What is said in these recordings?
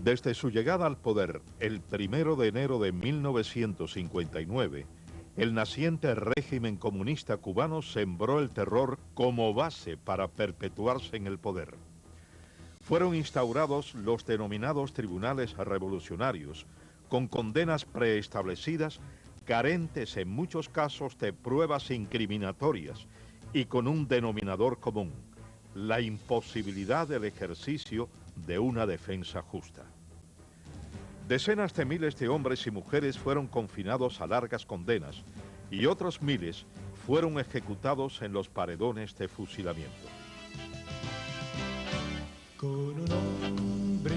Desde su llegada al poder, el 1 de enero de 1959, el naciente régimen comunista cubano sembró el terror como base para perpetuarse en el poder. Fueron instaurados los denominados tribunales revolucionarios, con condenas preestablecidas, carentes en muchos casos de pruebas incriminatorias y con un denominador común: la imposibilidad del ejercicio de una defensa justa. Decenas de miles de hombres y mujeres fueron confinados a largas condenas y otros miles fueron ejecutados en los paredones de fusilamiento. Con un hombre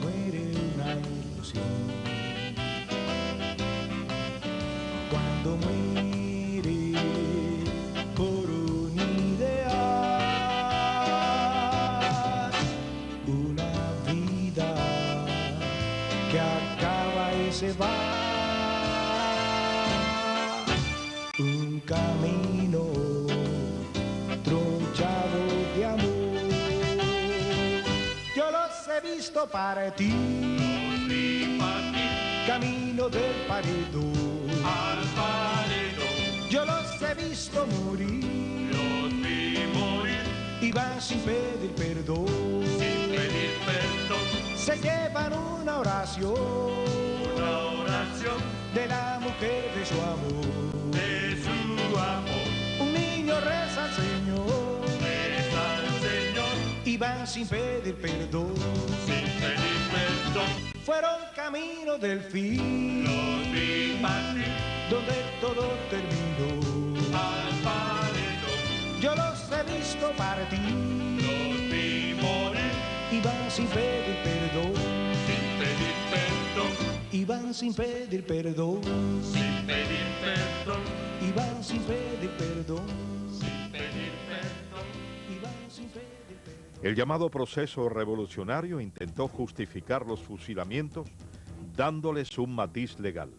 muere una ilusión. Cuando muere por un ideal, una vida que acaba y se va, un camino tronchado de amor. Yo los he visto para ti, camino del paredón, al paredón. yo los he visto morir, Los vi morir y van sin pedir perdón, sin pedir perdón. se llevan una oración de la mujer de su amor, De su amor, un niño reza al Señor, reza al Señor, y van sin pedir perdón, sin pedir perdón. fueron camino del fin, Los vi partir donde todo terminó. al paredón. Yo los he visto partir, Los vi morir y van sin pedir perdón, sin pedir perdón, y van sin pedir perdón, sin pedir perdón, y van sin pedir perdón, sin pedir perdón. y van sin pedir perdón. El llamado proceso revolucionario intentó justificar los fusilamientos dándoles un matiz legal.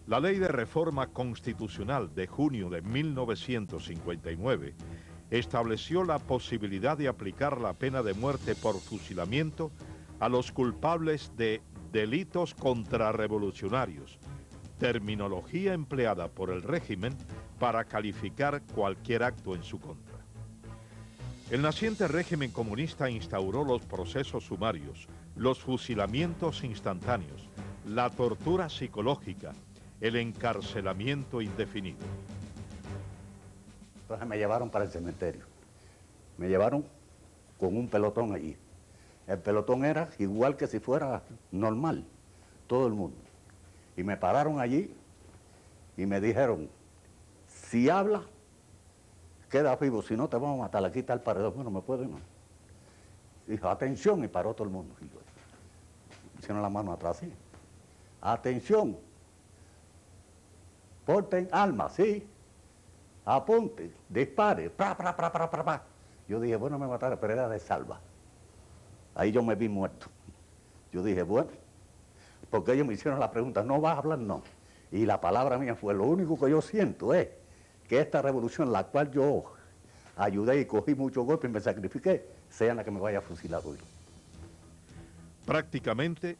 La Ley de Reforma Constitucional de junio de 1959 estableció la posibilidad de aplicar la pena de muerte por fusilamiento a los culpables de delitos contrarrevolucionarios, terminología empleada por el régimen para calificar cualquier acto en su contra. El naciente régimen comunista instauró los procesos sumarios, los fusilamientos instantáneos, la tortura psicológica, el encarcelamiento indefinido. Entonces me llevaron para el cementerio. Me llevaron con un pelotón allí. El pelotón era igual que si fuera normal, todo el mundo. Y me pararon allí y me dijeron, si hablas, queda vivo, si no te vamos a matar, aquí está el paredón. Bueno, me puedo ir, ¿no? Dijo, atención, y paró todo el mundo. Y yo, hicieron la mano atrás, sí. Atención, porten armas, sí. Apunte, dispare, pra, pra, pra, pra, pra, pra. Yo dije, bueno, me mataron, pero era de salva. Ahí yo me vi muerto. Yo dije, bueno, porque ellos me hicieron la pregunta, ¿no vas a hablar? No. Y la palabra mía fue, lo único que yo siento es que esta revolución, la cual yo ayudé y cogí muchos golpes y me sacrifiqué, sea la que me vaya a fusilar hoy. Prácticamente,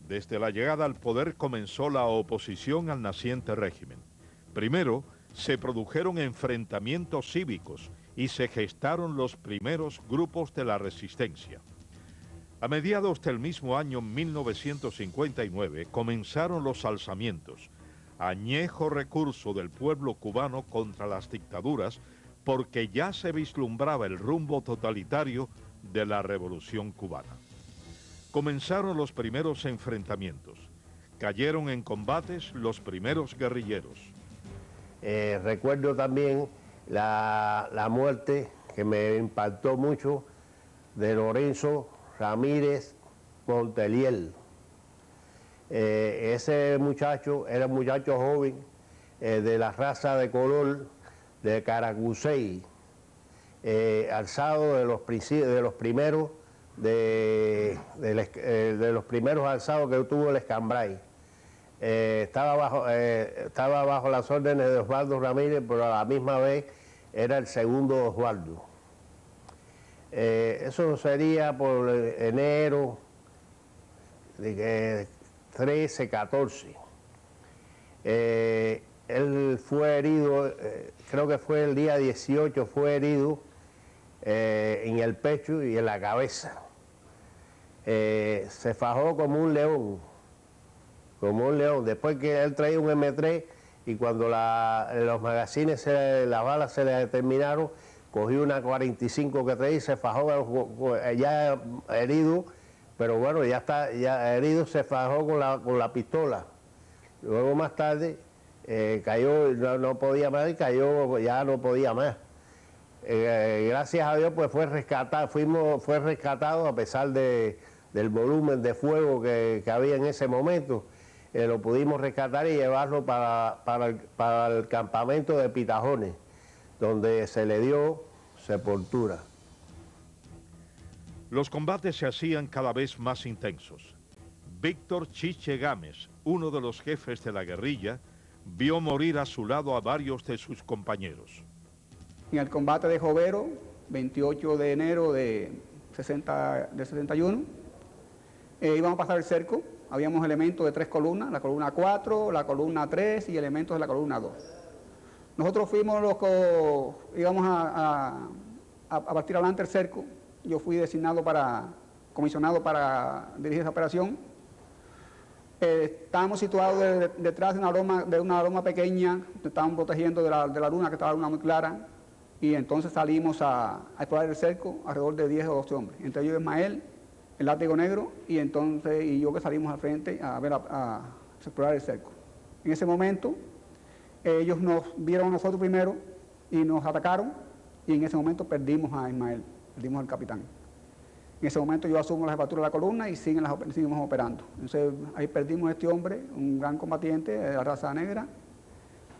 desde la llegada al poder comenzó la oposición al naciente régimen. Primero, se produjeron enfrentamientos cívicos y se gestaron los primeros grupos de la resistencia. A mediados del mismo año 1959 comenzaron los alzamientos, añejo recurso del pueblo cubano contra las dictaduras, porque ya se vislumbraba el rumbo totalitario de la revolución cubana. Comenzaron los primeros enfrentamientos, cayeron en combates los primeros guerrilleros. Recuerdo también la muerte que me impactó mucho de Lorenzo Ramírez Monteliel. Ese muchacho era un muchacho joven de la raza de color de Caracusey, alzado de los primeros alzados que tuvo el Escambray. Estaba bajo las órdenes de Osvaldo Ramírez, pero a la misma vez era el segundo Osvaldo. Eso sería por enero 13, 14. Él fue herido, creo que fue el día 18, fue herido en el pecho y en la cabeza. Se fajó como un león, Después que él traía un M3 y cuando los magazines, las balas se le terminaron, cogió una 45 que traía y se fajó ya herido, pero bueno, ya herido, se fajó con la pistola. Luego más tarde cayó, no podía más y cayó, ya no podía más. Gracias a Dios pues fue rescatado a pesar del volumen de fuego que había en ese momento. Lo pudimos rescatar y llevarlo para el campamento de Pitajones, donde se le dio sepultura. Los combates se hacían cada vez más intensos. Víctor Chiche Gámez, uno de los jefes de la guerrilla, vio morir a su lado a varios de sus compañeros. En el combate de Jovero, 28 de enero de 61, íbamos a pasar el cerco. Habíamos elementos de 3 columnas, la columna 4, la columna 3 y elementos de la columna 2. Nosotros fuimos los que íbamos a partir adelante el cerco. Yo fui comisionado para dirigir esa operación. Estábamos situados detrás de una loma pequeña, estábamos protegiendo de la luna, que estaba la luna muy clara, y entonces salimos a explorar el cerco, alrededor de 10 o 12 hombres, entre ellos Ismael, el látigo negro, y yo que salimos al frente a explorar el cerco. En ese momento, ellos nos vieron a nosotros primero y nos atacaron, y en ese momento perdimos a Ismael, perdimos al capitán. En ese momento yo asumo la jefatura de la columna y seguimos operando. Entonces ahí perdimos a este hombre, un gran combatiente de la raza negra,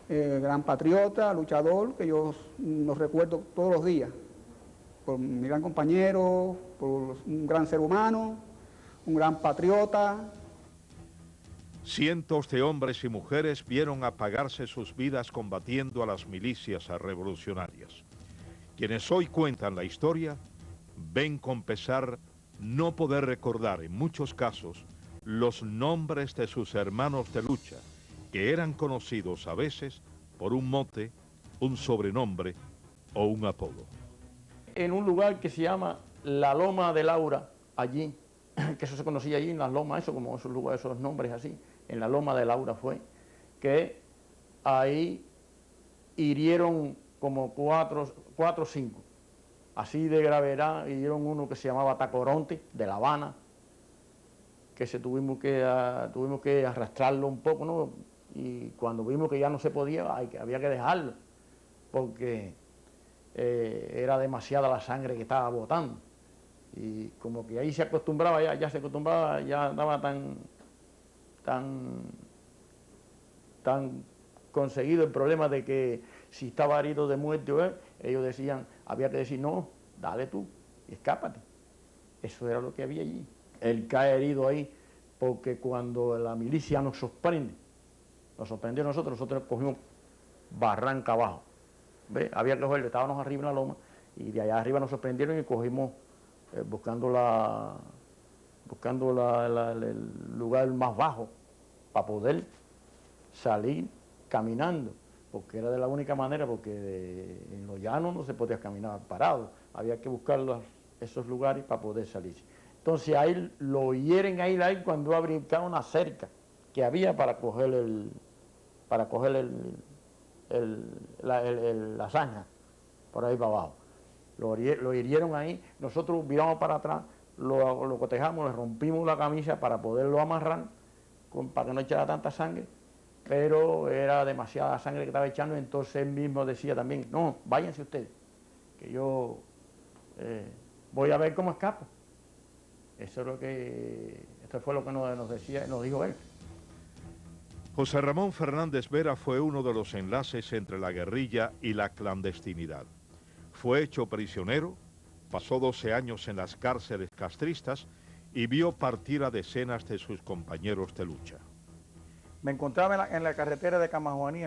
gran patriota, luchador, que yo los recuerdo todos los días, por mi gran compañero, por un gran ser humano, un gran patriota. Cientos de hombres y mujeres vieron apagarse sus vidas combatiendo a las milicias revolucionarias. Quienes hoy cuentan la historia ven con pesar no poder recordar en muchos casos los nombres de sus hermanos de lucha, que eran conocidos a veces por un mote, un sobrenombre o un apodo. En un lugar que se llama la Loma de Laura, allí, que eso se conocía allí en las lomas, eso como esos lugares, esos nombres así, en la Loma de Laura fue, que ahí hirieron como cuatro o 5. Así de gravedad, hirieron uno que se llamaba Tacoronte, de La Habana, que tuvimos que arrastrarlo un poco, ¿no? Y cuando vimos que ya no se podía, había que dejarlo, porque era demasiada la sangre que estaba botando. Y como que ahí se acostumbraba, ya se acostumbraba, ya andaba tan conseguido el problema de que si estaba herido de muerte o ellos decían, había que decir, no, dale tú, y escápate. Eso era lo que había allí. Él cae herido ahí porque cuando la milicia nos sorprendió a nosotros cogimos barranca abajo. ¿Ve? Había que cogerlo, estábamos arriba en la loma y de allá arriba nos sorprendieron y cogimos buscando el lugar más bajo para poder salir caminando, porque era de la única manera, porque en los llanos no se podía caminar parado, había que buscar esos lugares para poder salir. Entonces ahí lo hieren ahí cuando ha brincado una cerca que había para coger la zanja, por ahí para abajo. Lo hirieron ahí, nosotros viramos para atrás, lo cotejamos, le rompimos la camisa para poderlo amarrar, para que no echara tanta sangre, pero era demasiada sangre que estaba echando, entonces él mismo decía también, no, váyanse ustedes, que yo voy a ver cómo escapo. Esto fue lo que nos dijo él. José Ramón Fernández Vera fue uno de los enlaces entre la guerrilla y la clandestinidad. Fue hecho prisionero, pasó 12 años en las cárceles castristas y vio partir a decenas de sus compañeros de lucha. Me encontraba en la carretera de Camajuaní,